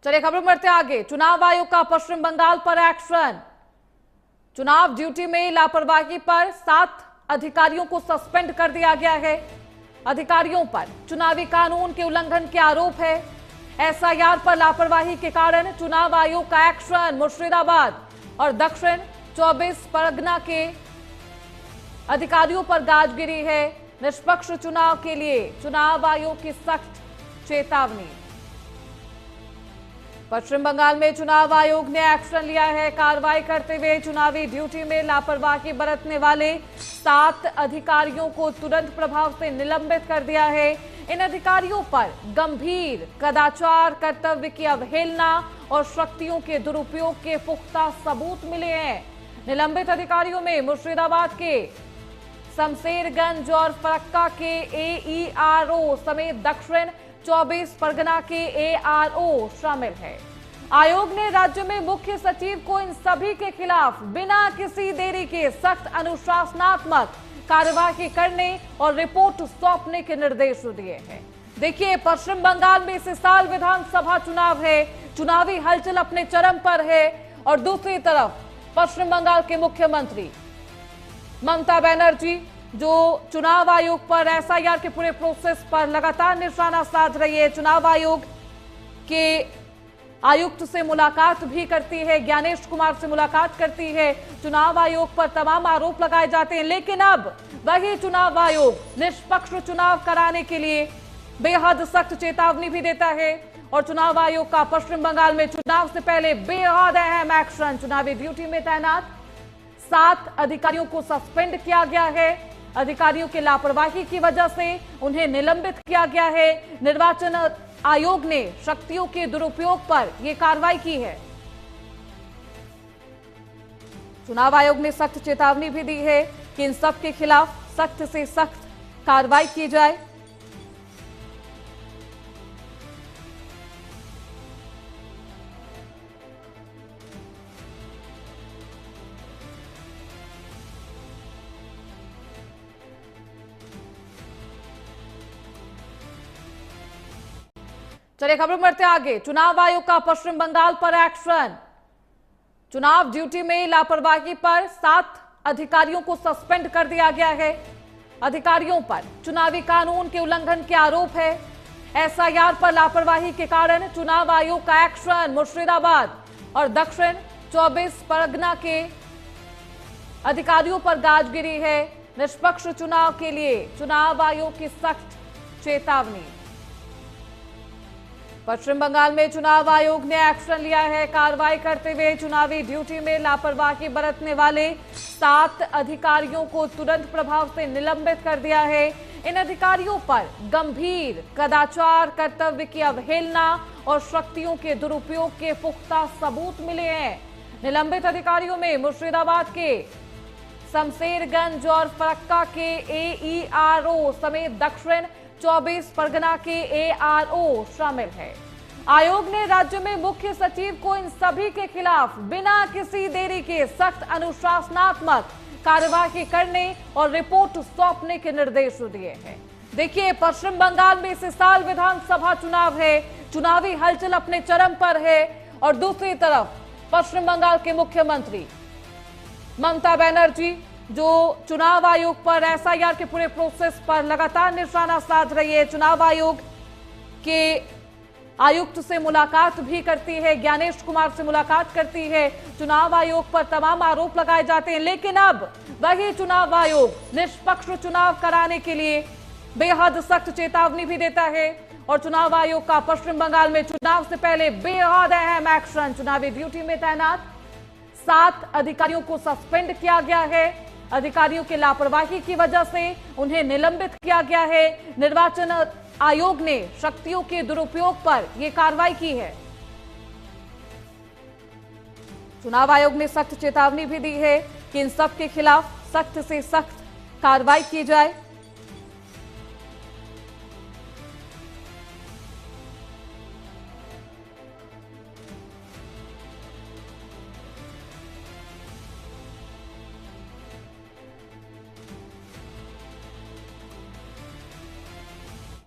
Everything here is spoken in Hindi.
चलिए खबर बढ़ते आगे। चुनाव आयोग का पश्चिम बंगाल पर एक्शन। चुनाव ड्यूटी में लापरवाही पर 7 अधिकारियों को सस्पेंड कर दिया गया है। अधिकारियों पर चुनावी कानून के उल्लंघन के आरोप है। एसआईआर पर लापरवाही के कारण चुनाव आयोग का एक्शन। मुर्शिदाबाद और दक्षिण 24 परगना के अधिकारियों पर गाज गिरी है। निष्पक्ष चुनाव के लिए चुनाव आयोग की सख्त चेतावनी। पश्चिम बंगाल में चुनाव आयोग ने एक्शन लिया है। कार्रवाई करते हुए चुनावी ड्यूटी में लापरवाही बरतने वाले 7 अधिकारियों को तुरंत प्रभाव से निलंबित कर दिया है। इन अधिकारियों पर गंभीर कदाचार, कर्तव्य की अवहेलना और शक्तियों के दुरुपयोग के पुख्ता सबूत मिले हैं। निलंबित अधिकारियों में मुर्शिदाबाद के शमशेरगंज और फरक्का के एईआरओ समेत दक्षिण 24 परगना के एआरओ शामिल है। आयोग ने राज्य में मुख्य सचिव को इन सभी के खिलाफ बिना किसी देरी के सख्त अनुशासनात्मक कार्यवाही करने और रिपोर्ट सौंपने के निर्देश दिए हैं। देखिए, पश्चिम बंगाल में इस साल विधानसभा चुनाव है। चुनावी हलचल अपने चरम पर है और दूसरी तरफ पश्चिम बंगाल के मुख्यमंत्री ममता बनर्जी जो चुनाव आयोग पर एसआईआर के पूरे प्रोसेस पर लगातार निशाना साध रही है। चुनाव आयोग के आयुक्त से मुलाकात भी करती है, ज्ञानेश कुमार से मुलाकात करती है। चुनाव आयोग पर तमाम आरोप लगाए जाते हैं, लेकिन अब वही चुनाव आयोग निष्पक्ष चुनाव कराने के लिए बेहद सख्त चेतावनी भी देता है। और चुनाव आयोग का पश्चिम बंगाल में चुनाव से पहले बेहद अहम एक्शन। चुनावी ड्यूटी में तैनात 7 अधिकारियों को सस्पेंड किया गया है। अधिकारियों की लापरवाही की वजह से उन्हें निलंबित किया गया है। निर्वाचन आयोग ने शक्तियों के दुरुपयोग पर यह कार्रवाई की है। चुनाव आयोग ने सख्त चेतावनी भी दी है कि इन सब के खिलाफ सख्त से सख्त कार्रवाई की जाए। चलिए खबर बढ़ते आगे। चुनाव आयोग का पश्चिम बंगाल पर एक्शन। चुनाव ड्यूटी में लापरवाही पर 7 अधिकारियों को सस्पेंड कर दिया गया है। अधिकारियों पर चुनावी कानून के उल्लंघन के आरोप है। एसआईआर पर लापरवाही के कारण चुनाव आयोग का एक्शन। मुर्शिदाबाद और दक्षिण 24 परगना के अधिकारियों पर गाज गिरी है। निष्पक्ष चुनाव के लिए चुनाव आयोग की सख्त चेतावनी। पश्चिम बंगाल में चुनाव आयोग ने एक्शन लिया है। कार्रवाई करते हुए चुनावी ड्यूटी में लापरवाही बरतने वाले 7 अधिकारियों को तुरंत प्रभाव से निलंबित कर दिया है। इन अधिकारियों पर गंभीर कदाचार, कर्तव्य की अवहेलना और शक्तियों के दुरुपयोग के पुख्ता सबूत मिले हैं। निलंबित अधिकारियों में मुर्शिदाबाद के शमशेरगंज और फरक्का के एईआरओ समेत दक्षिण 24 परगना के एआरओ शामिल है। आयोग ने राज्य में मुख्य सचिव को इन सभी के खिलाफ बिना किसी देरी के सख्त अनुशासनात्मक कार्यवाही करने और रिपोर्ट सौंपने के निर्देश दिए हैं। देखिए, पश्चिम बंगाल में इस साल विधानसभा चुनाव है। चुनावी हलचल अपने चरम पर है और दूसरी तरफ पश्चिम बंगाल के मुख्यमंत्री ममता बनर्जी जो चुनाव आयोग पर एसआईआर के पूरे प्रोसेस पर लगातार निशाना साध रही है। चुनाव आयोग के आयुक्त से मुलाकात भी करती है, ज्ञानेश कुमार से मुलाकात करती है। चुनाव आयोग पर तमाम आरोप लगाए जाते हैं, लेकिन अब वही चुनाव आयोग निष्पक्ष चुनाव कराने के लिए बेहद सख्त चेतावनी भी देता है। और चुनाव आयोग का पश्चिम बंगाल में चुनाव से पहले बेहद अहम एक्शन। चुनावी ड्यूटी में तैनात 7 अधिकारियों को सस्पेंड किया गया है। अधिकारियों की लापरवाही की वजह से उन्हें निलंबित किया गया है। निर्वाचन आयोग ने शक्तियों के दुरुपयोग पर यह कार्रवाई की है। चुनाव आयोग ने सख्त चेतावनी भी दी है कि इन सब के खिलाफ सख्त से सख्त कार्रवाई की जाए।